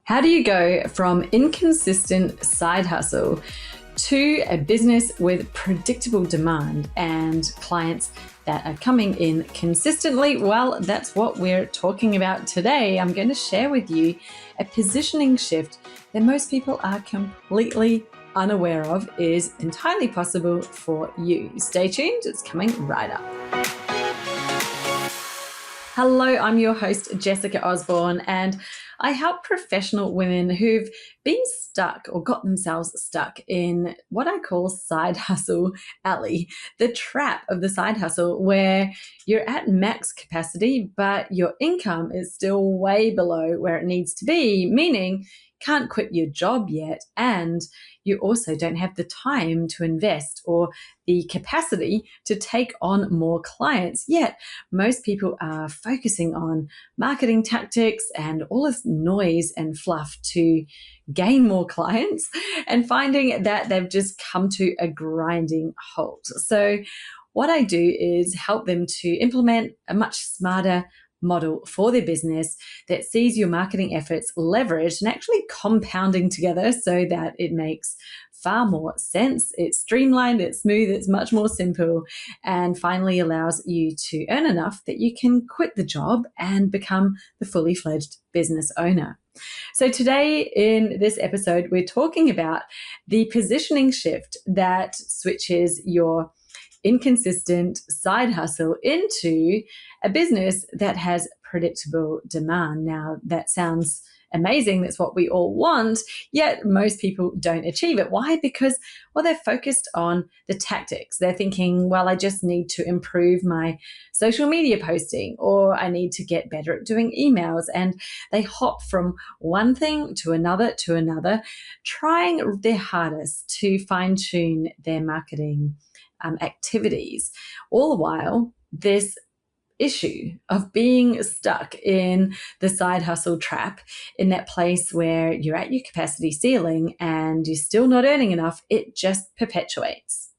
How do you go from inconsistent side hustle to a business with predictable demand and clients that are coming in consistently? Well, that's what we're talking about today. I'm going to share with you a positioning shift that most people are completely unaware of is entirely possible for you. Stay tuned, it's coming right up. Hello, I'm your host, Jessica Osborne, and I help professional women who've been stuck or got themselves stuck in what I call side hustle alley, the trap of the side hustle where you're at max capacity, but your income is still way below where it needs to be, meaning can't quit your job yet, and you also don't have the time to invest or the capacity to take on more clients. Yet most people are focusing on marketing tactics and all this noise and fluff to gain more clients and finding that they've just come to a grinding halt. So what I do is help them to implement a much smarter model for their business that sees your marketing efforts leveraged and actually compounding together so that it makes far more sense. It's streamlined, it's smooth, it's much more simple, and finally allows you to earn enough that you can quit the job and become the fully fledged business owner. So today in this episode, we're talking about the positioning shift that switches your inconsistent side hustle into a business that has predictable demand. Now, that sounds amazing. That's what we all want, yet most people don't achieve it. Why? Because, well, they're focused on the tactics. They're thinking, well, I just need to improve my social media posting, or I need to get better at doing emails. And they hop from one thing to another, trying their hardest to fine tune their marketing activities. All the while, this issue of being stuck in the side hustle trap, in that place where you're at your capacity ceiling and you're still not earning enough, it just perpetuates.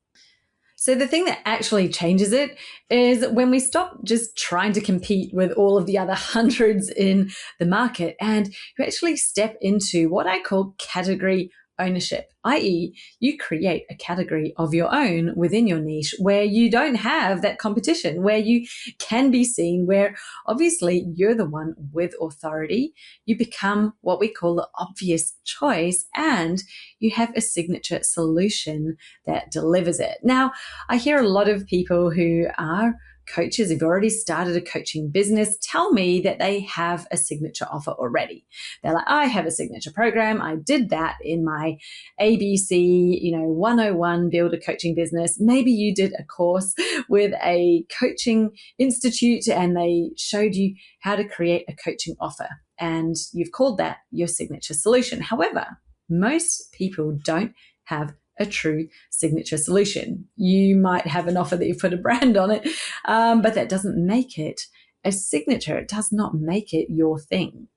So the thing that actually changes it is when we stop just trying to compete with all of the other hundreds in the market and you actually step into what I call category ownership, i.e., you create a category of your own within your niche where you don't have that competition, where you can be seen, where obviously you're the one with authority. You become what we call the obvious choice, and you have a signature solution that delivers it. Now, I hear a lot of people who are coaches who've already started a coaching business tell me that they have a signature offer already. They're like, I have a signature program. I did that in my ABC, 101 build a coaching business. Maybe you did a course with a coaching institute and they showed you how to create a coaching offer and you've called that your signature solution. However, most people don't have a true signature solution. You might have an offer that you've put a brand on it, but that doesn't make it a signature. It does not make it your thing.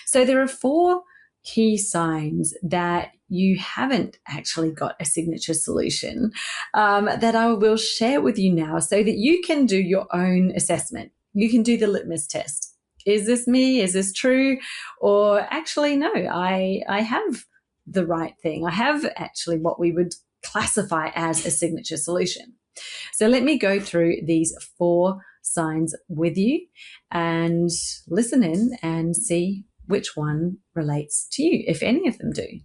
So there are 4 key signs that you haven't actually got a signature solution that I will share with you now so that you can do your own assessment. You can do the litmus test. Is this me? Is this true? Or actually, no, I have the right thing. I have actually what we would classify as a signature solution. So let me go through these 4 signs with you and listen in and see which one relates to you, if any of them do.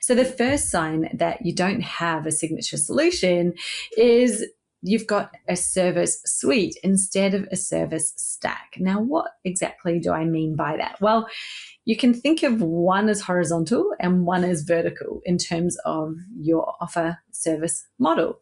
So the first sign that you don't have a signature solution is you've got a service suite instead of a service stack. Now, what exactly do I mean by that? Well, you can think of one as horizontal and one as vertical in terms of your offer service model.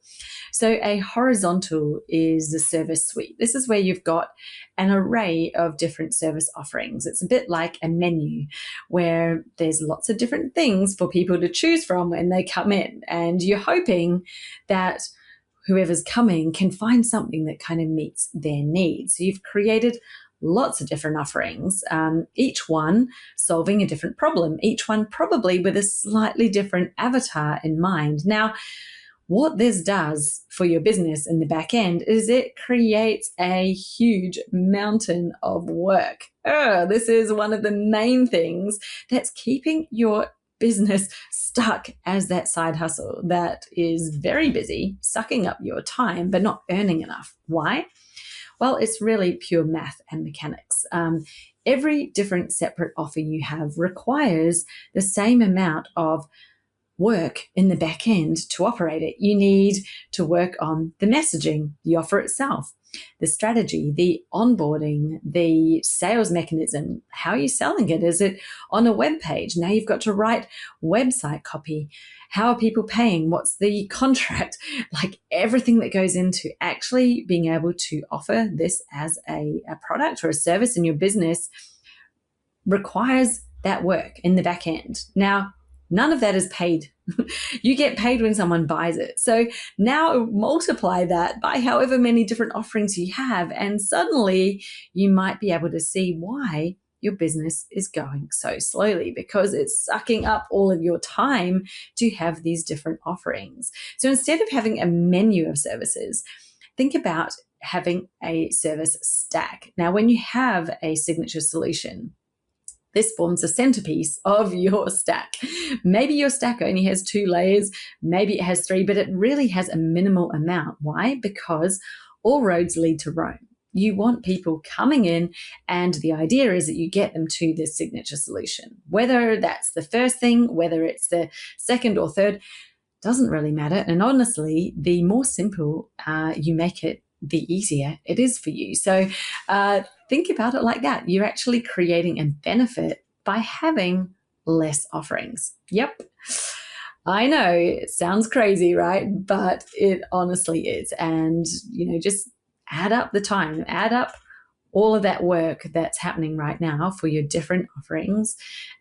So a horizontal is the service suite. This is where you've got an array of different service offerings. It's a bit like a menu where there's lots of different things for people to choose from when they come in, and you're hoping that whoever's coming can find something that kind of meets their needs. So you've created lots of different offerings, each one solving a different problem, each one probably with a slightly different avatar in mind. Now, What this does for your business in the back end is it creates a huge mountain of work. This is one of the main things that's keeping your business stuck as that side hustle that is very busy, sucking up your time, but not earning enough. Why? Well, it's really pure math and mechanics. Every different separate offer you have requires the same amount of work in the back end to operate it. You need to work on the messaging, the offer itself, the strategy, the onboarding, the sales mechanism. How are you selling it? Is it on a web page? Now you've got to write website copy. How are people paying? What's the contract? Like everything that goes into actually being able to offer this as a product or a service in your business requires that work in the back end. Now, none of that is paid. You get paid when someone buys it. So now multiply that by however many different offerings you have, and suddenly you might be able to see why your business is going so slowly, because it's sucking up all of your time to have these different offerings. So instead of having a menu of services, think about having a service stack. Now, when you have a signature solution, this forms a centerpiece of your stack. Maybe your stack only has 2 layers, maybe it has 3, but it really has a minimal amount. Why? Because all roads lead to Rome. You want people coming in, and the idea is that you get them to this signature solution. Whether that's the first thing, whether it's the second or third, doesn't really matter. And honestly, the more simple you make it, the easier it is for you. So think about it like that. You're actually creating a benefit by having less offerings. Yep. I know it sounds crazy, right? But it honestly is. And, just add up the time, add up all of that work that's happening right now for your different offerings.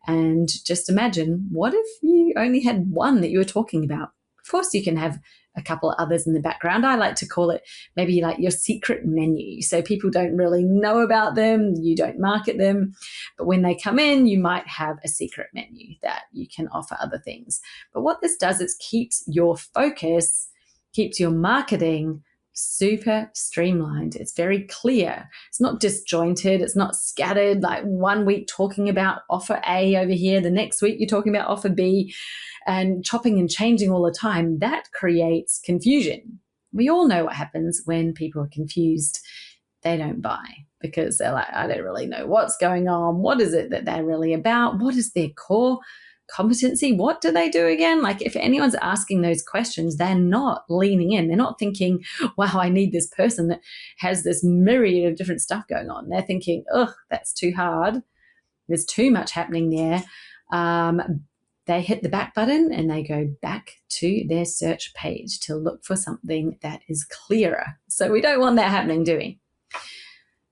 And just imagine, what if you only had one that you were talking about? Of course, you can have a couple of others in the background. I like to call it maybe like your secret menu. So people don't really know about them. You don't market them. But when they come in, you might have a secret menu that you can offer other things. But what this does is keeps your focus, keeps your marketing super streamlined. It's very clear. It's not disjointed. It's not scattered, like one week talking about offer A over here, the next week you're talking about offer B, and chopping and changing all the time. That creates confusion. We all know what happens when people are confused. They don't buy because they're like, I don't really know what's going on. What is it that they're really about? What is their core competency? What do they do again? Like, if anyone's asking those questions, they're not leaning in. They're not thinking, wow, I need this person that has this myriad of different stuff going on. They're thinking, ugh, that's too hard. There's too much happening there. They hit the back button and they go back to their search page to look for something that is clearer. So we don't want that happening, do we?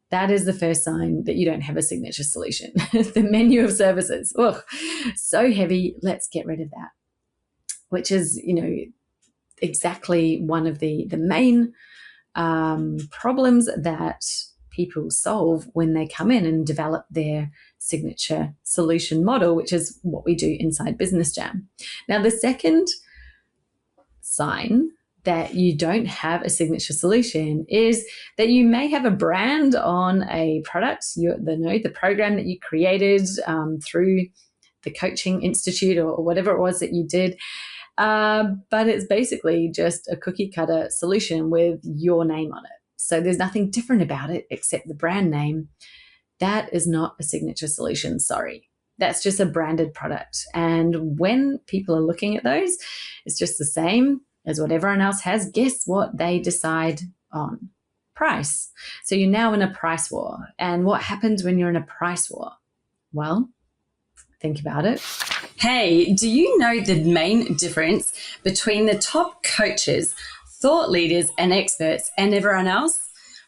That is the first sign that you don't have a signature solution. The menu of services. Ugh, so heavy. Let's get rid of that. Which is, exactly one of the main problems that people solve when they come in and develop their signature solution model, which is what we do inside Business Jam. Now, the second sign that you don't have a signature solution is that you may have a brand on a product, the program that you created through the coaching institute or whatever it was that you did, but it's basically just a cookie cutter solution with your name on it. So there's nothing different about it except the brand name. That is not a signature solution, sorry. That's just a branded product. And when people are looking at those, it's just the same as what everyone else has. Guess what they decide on? Price. So you're now in a price war. And what happens when you're in a price war? Well, think about it. Hey, do you know the main difference between the top coaches, thought leaders, and experts and everyone else?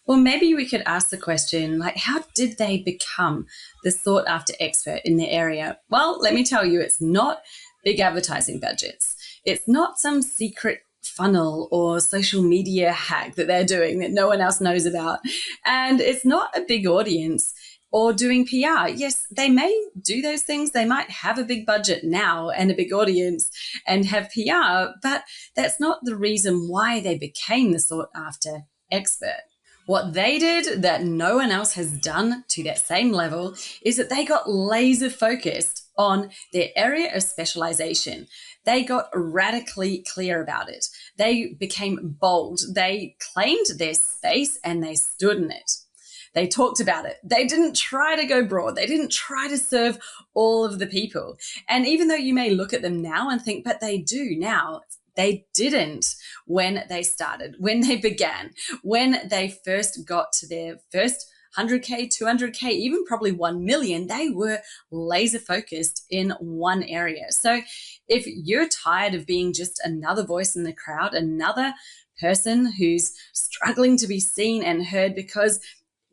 Well, maybe we could ask the question, like, how did they become the sought after expert in their area? Well, let me tell you, it's not big advertising budgets. It's not some secret funnel or social media hack that they're doing that no one else knows about. And it's not a big audience. or doing PR. Yes, they may do those things. They might have a big budget now and a big audience and have PR, but that's not the reason why they became the sought after expert. What they did that no one else has done to that same level is that they got laser focused on their area of specialization. They got radically clear about it. They became bold. They claimed their space and they stood in it. They talked about it. They didn't try to go broad. They didn't try to serve all of the people. And even though you may look at them now and think, but they do now, they didn't when they started, when they began, when they first got to their first 100K, 200K, even probably 1 million, they were laser focused in one area. So if you're tired of being just another voice in the crowd, another person who's struggling to be seen and heard because,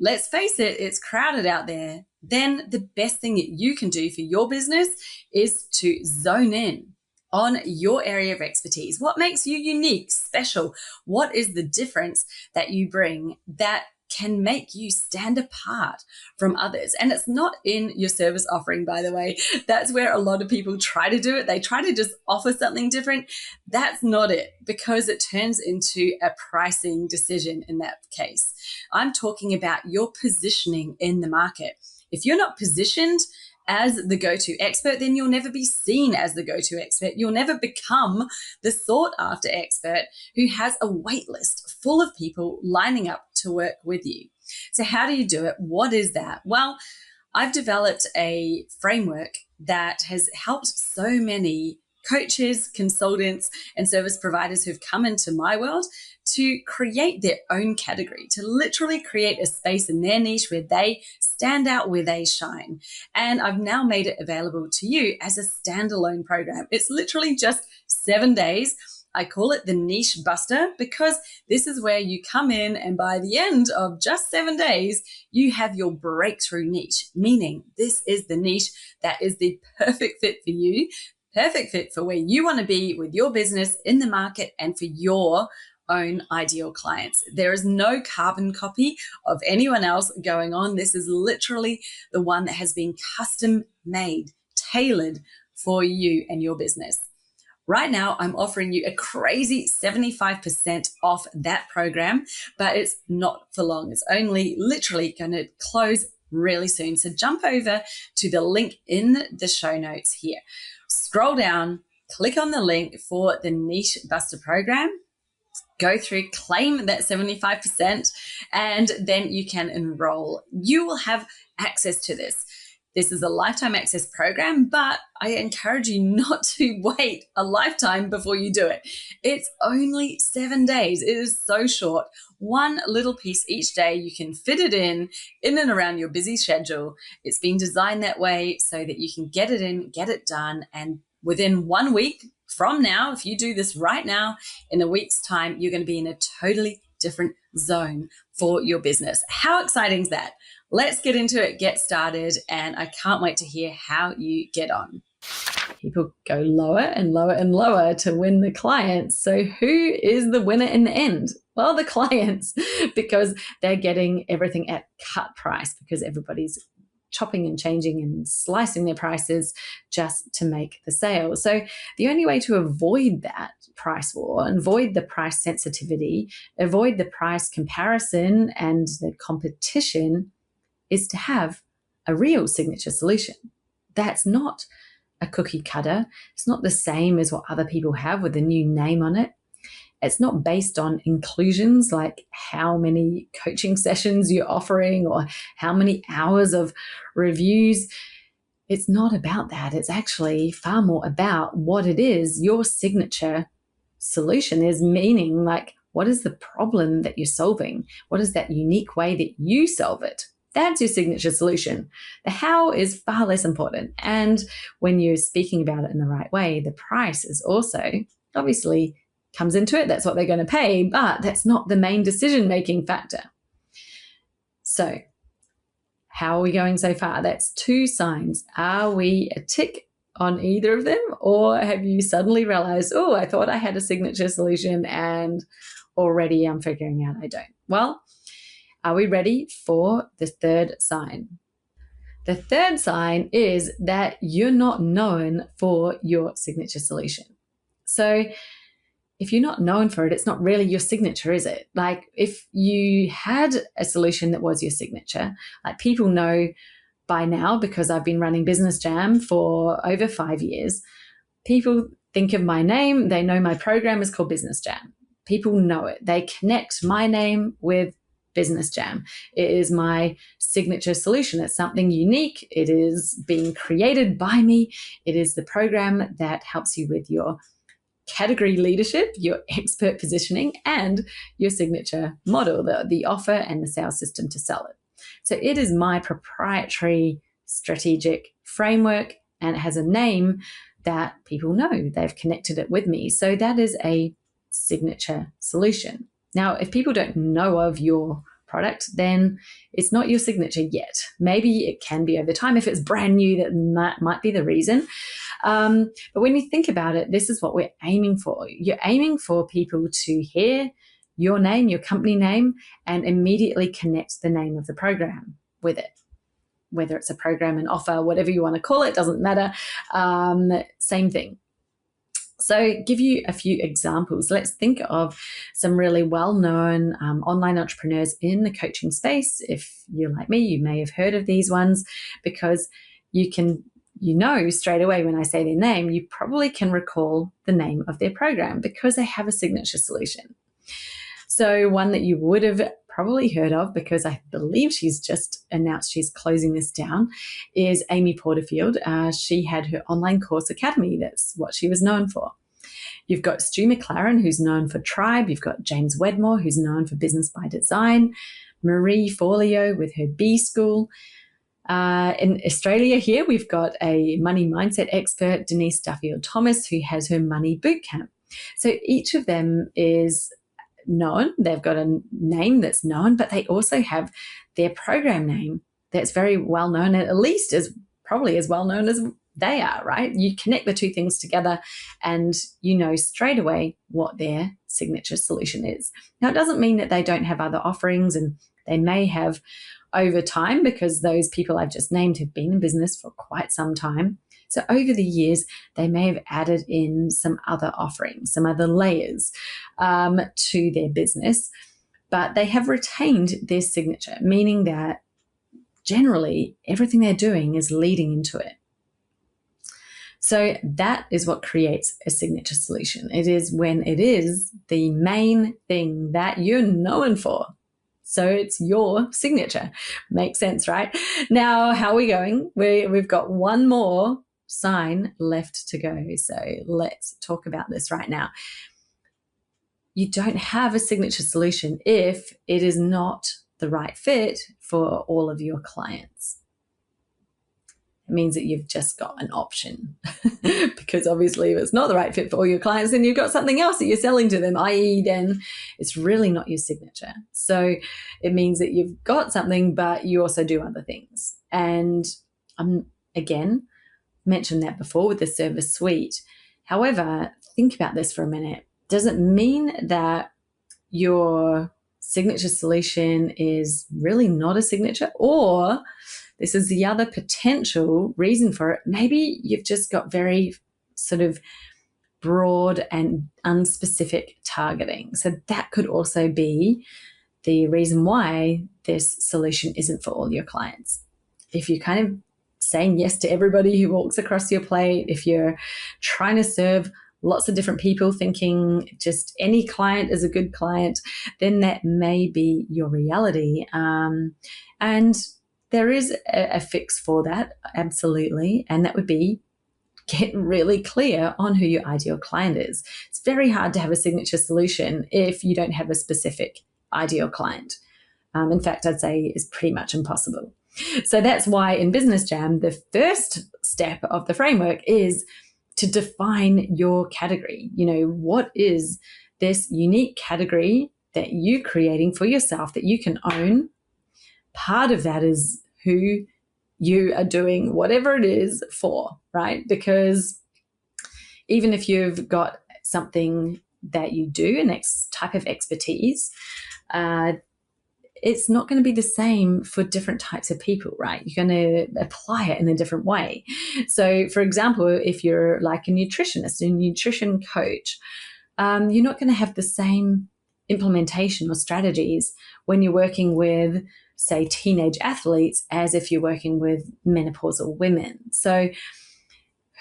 let's face it, it's crowded out there, then the best thing that you can do for your business is to zone in on your area of expertise. What makes you unique, special? What is the difference that you bring that can make you stand apart from others? And it's not in your service offering, by the way. That's where a lot of people try to do it. They try to just offer something different. That's not it, because it turns into a pricing decision in that case. I'm talking about your positioning in the market. If you're not positioned as the go-to expert, then you'll never be seen as the go-to expert. You'll never become the sought-after expert who has a wait list full of people lining up to work with you. So how do you do it? What is that? Well, I've developed a framework that has helped so many coaches, consultants, and service providers who've come into my world to create their own category, to literally create a space in their niche where they stand out, where they shine. And I've now made it available to you as a standalone program. It's literally just 7 days. I call it the Niche Buster because this is where you come in and by the end of just 7 days, you have your breakthrough niche, meaning this is the niche that is the perfect fit for you, perfect fit for where you want to be with your business in the market and for your own ideal clients. There is no carbon copy of anyone else going on. This is literally the one that has been custom made, tailored for you and your business. Right now, I'm offering you a crazy 75% off that program, but it's not for long. It's only literally going to close really soon. So jump over to the link in the show notes here. Scroll down, click on the link for the Niche Buster program. Go through, claim that 75%, and then you can enroll. You will have access to this. This is a lifetime access program, but I encourage you not to wait a lifetime before you do it. It's only 7 days. It is so short. One little piece each day. You can fit it in and around your busy schedule. It's been designed that way so that you can get it in, get it done, and within 1 week from now, if you do this right now, in a week's time, you're going to be in a totally different zone for your business. How exciting is that? Let's get into it, get started, and I can't wait to hear how you get on. People go lower and lower and lower to win the clients. So who is the winner in the end? Well, the clients, because they're getting everything at cut price because everybody's chopping and changing and slicing their prices just to make the sale. So the only way to avoid that price war, avoid the price sensitivity, avoid the price comparison and the competition is to have a real signature solution. That's not a cookie cutter. It's not the same as what other people have with a new name on it. It's not based on inclusions like how many coaching sessions you're offering or how many hours of reviews. It's not about that. It's actually far more about what it is your signature solution is, meaning like what is the problem that you're solving? What is that unique way that you solve it? That's your signature solution. The how is far less important. And when you're speaking about it in the right way, the price is also obviously comes into it. That's what they're going to pay, but that's not the main decision-making factor. So how are we going so far? That's 2 signs. Are we a tick on either of them? Or have you suddenly realized, oh, I thought I had a signature solution and already I'm figuring out I don't? Well, are we ready for the 3rd sign? The third sign is that you're not known for your signature solution. So if you're not known for it, it's not really your signature, is it? Like if you had a solution that was your signature, like people know by now, because I've been running Business Jam for over 5 years, people think of my name, they know my program is called Business Jam. People know it. They connect my name with Business Jam. It is my signature solution. It's something unique. It is being created by me. It is the program that helps you with your category leadership, your expert positioning, and your signature model, the offer and the sales system to sell it. So it is my proprietary strategic framework, and it has a name that people know. They've connected it with me. So that is a signature solution. Now, if people don't know of your product, then it's not your signature yet. Maybe it can be over time. If it's brand new, that might be the reason. But when you think about it, this is what we're aiming for. You're aiming for people to hear your name, your company name, and immediately connect the name of the program with it. Whether it's a program, an offer, whatever you want to call it, doesn't matter. Same thing. So give you a few examples. Let's think of some really well-known online entrepreneurs in the coaching space. If you're like me, you may have heard of these ones, because you know straight away when I say their name, you probably can recall the name of their program because they have a signature solution. So one that you would have probably heard of, because I believe she's just announced she's closing this down, is Amy Porterfield. She had her online course academy. That's what she was known for. You've got Stu McLaren, who's known for Tribe. You've got James Wedmore, who's known for Business by Design. Marie Forleo with her B School. In Australia here, we've got a money mindset expert, Denise Duffield-Thomas, who has her Money Bootcamp. So each of them is known. They've got a name that's known, but they also have their program name that's very well known, and at least probably as well known as they are, right? You connect the two things together and you know straight away what their signature solution is. Now, it doesn't mean that they don't have other offerings, and they may have over time, because those people I've just named have been in business for quite some time. So over the years, they may have added in some other offerings, some other layers to their business, but they have retained their signature, meaning that generally everything they're doing is leading into it. So that is what creates a signature solution. It is when it is the main thing that you're known for. So it's your signature. Makes sense, right? Now, how are we going? We've got one more sign left to go. So let's talk about this right now. You don't have a signature solution if it is not the right fit for all of your clients. It means that you've just got an option because obviously if it's not the right fit for all your clients, then you've got something else that you're selling to them, i.e. then it's really not your signature. So it means that you've got something, but you also do other things. And again, mentioned that before with the service suite. However, think about this for a minute. Does it mean that your signature solution is really not a signature? Or this is the other potential reason for it. Maybe you've just got very sort of broad and unspecific targeting. So that could also be the reason why this solution isn't for all your clients. If you're kind of saying yes to everybody who walks across your plate, if you're trying to serve lots of different people thinking just any client is a good client, then that may be your reality. And there is a fix for that, absolutely, and that would be get really clear on who your ideal client is. It's very hard to have a signature solution if you don't have a specific ideal client. In fact, I'd say it's pretty much impossible. So that's why in Business Jam, the first step of the framework is to define your category. You know, what is this unique category that you're creating for yourself that you can own? Part of that is who you are doing whatever it is for, right? Because even if you've got something that you do, an type of expertise, it's not going to be the same for different types of people, right? You're going to apply it in a different way. So, for example, if you're like a nutritionist, a nutrition coach, you're not going to have the same implementation or strategies when you're working with, say, teenage athletes as if you're working with menopausal women. So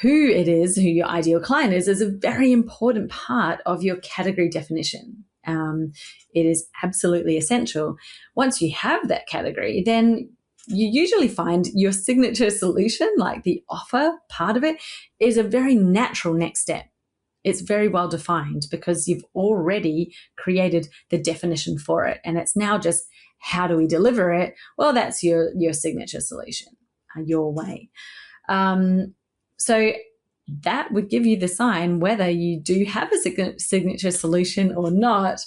who your ideal client is a very important part of your category definition. It is absolutely essential. Once you have that category, then you usually find your signature solution, like the offer part of it, is a very natural next step. It's very well defined because you've already created the definition for it. And it's now just, how do we deliver it? Well, that's your signature solution, your way. So that would give you the sign whether you do have a signature solution or not.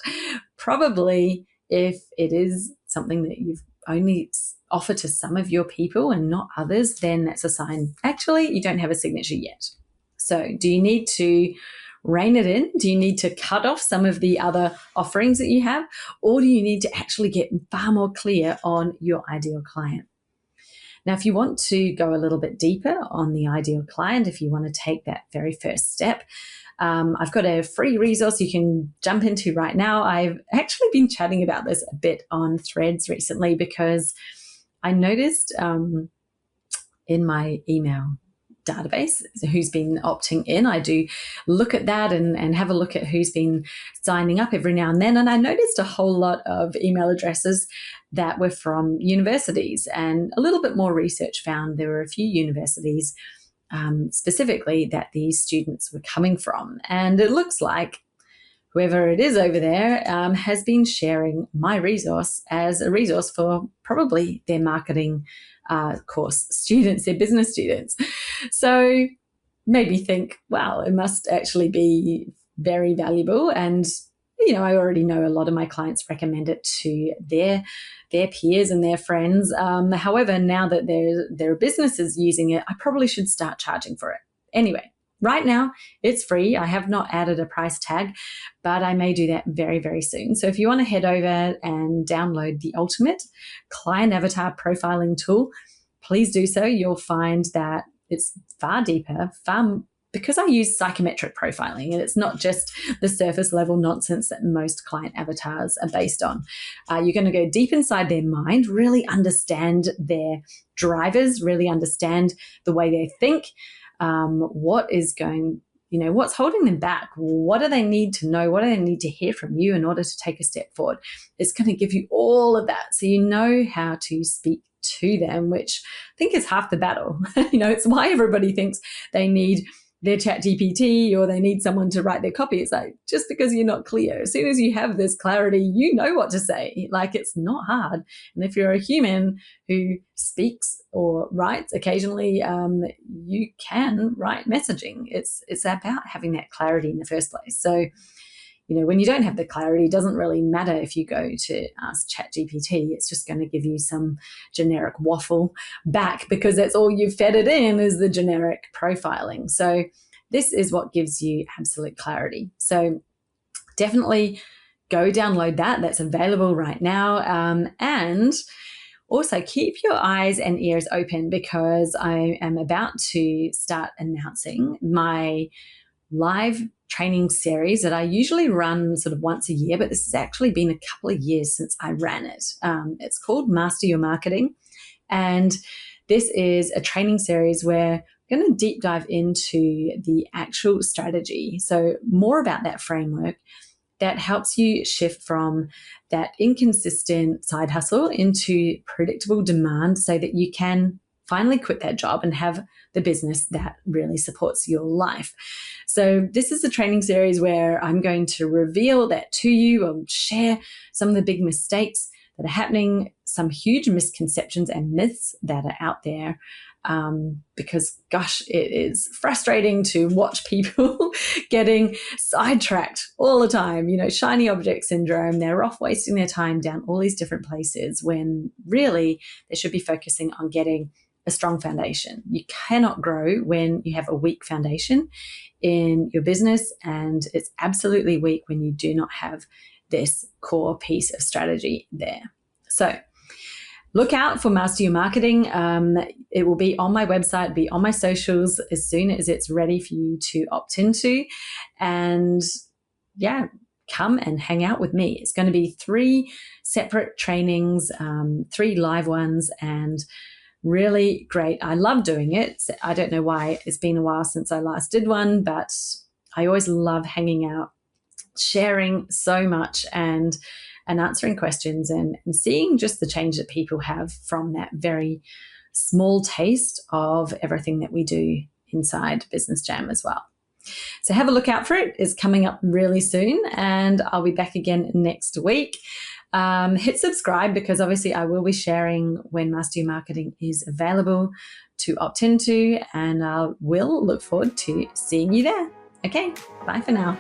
Probably if it is something that you've only offered to some of your people and not others, then that's a sign, actually, you don't have a signature yet. So do you need to rein it in? Do you need to cut off some of the other offerings that you have? Or do you need to actually get far more clear on your ideal client? Now, if you want to go a little bit deeper on the ideal client, if you want to take that very first step, I've got a free resource you can jump into right now. I've actually been chatting about this a bit on Threads recently because I noticed in my email database who's been opting in. I do look at that and have a look at who's been signing up every now and then. And I noticed a whole lot of email addresses that were from universities, and a little bit more research found there were a few universities specifically that these students were coming from. And it looks like whoever it is over there has been sharing my resource as a resource for probably their marketing course students, their business students. So made me think, wow, it must actually be very valuable. And, you know, I already know a lot of my clients recommend it to their peers and their friends. However, now that there are businesses using it, I probably should start charging for it. Anyway, right now, it's free. I have not added a price tag, but I may do that very, very soon. So if you want to head over and download the ultimate client avatar profiling tool, please do so. You'll find that it's far deeper, because I use psychometric profiling, and it's not just the surface level nonsense that most client avatars are based on. You're going to go deep inside their mind, really understand their drivers, really understand the way they think, what's holding them back? What do they need to know? What do they need to hear from you in order to take a step forward? It's going to give you all of that, so you know how to speak to them, which I think is half the battle. It's why everybody thinks they need their chat GPT or they need someone to write their copy. It's like, just because you're not clear, as soon as you have this clarity, you know what to say. Like, it's not hard. And if you're a human who speaks or writes occasionally, you can write messaging. It's about having that clarity in the first place. So, when you don't have the clarity, it doesn't really matter if you go to ask ChatGPT. It's just going to give you some generic waffle back because that's all you've fed it in is the generic profiling. So this is what gives you absolute clarity. So definitely go download that. That's available right now. And also keep your eyes and ears open because I am about to start announcing my live training series that I usually run sort of once a year, but this has actually been a couple of years since I ran it. It's called Master Your Marketing. And this is a training series where I'm going to deep dive into the actual strategy. So more about that framework that helps you shift from that inconsistent side hustle into predictable demand so that you can finally quit that job and have the business that really supports your life. So this is a training series where I'm going to reveal that to you. I'll share some of the big mistakes that are happening, some huge misconceptions and myths that are out there. Because gosh, it is frustrating to watch people getting sidetracked all the time, shiny object syndrome. They're off wasting their time down all these different places when really they should be focusing on getting a strong foundation. You cannot grow when you have a weak foundation in your business, and it's absolutely weak when you do not have this core piece of strategy there. So look out for Master Your Marketing. It will be on my website, be on my socials as soon as it's ready for you to opt into. And yeah, come and hang out with me. It's going to be 3 separate trainings, 3 live ones, and really great. I love doing it. I don't know why. It's been a while since I last did one, but I always love hanging out, sharing so much, and answering questions and seeing just the change that people have from that very small taste of everything that we do inside Business Jam as well. So have a look out for it. It's coming up really soon, and I'll be back again next week. Hit subscribe, because obviously I will be sharing when Master Your Marketing is available to opt into, and I will look forward to seeing you there. Okay, bye for now.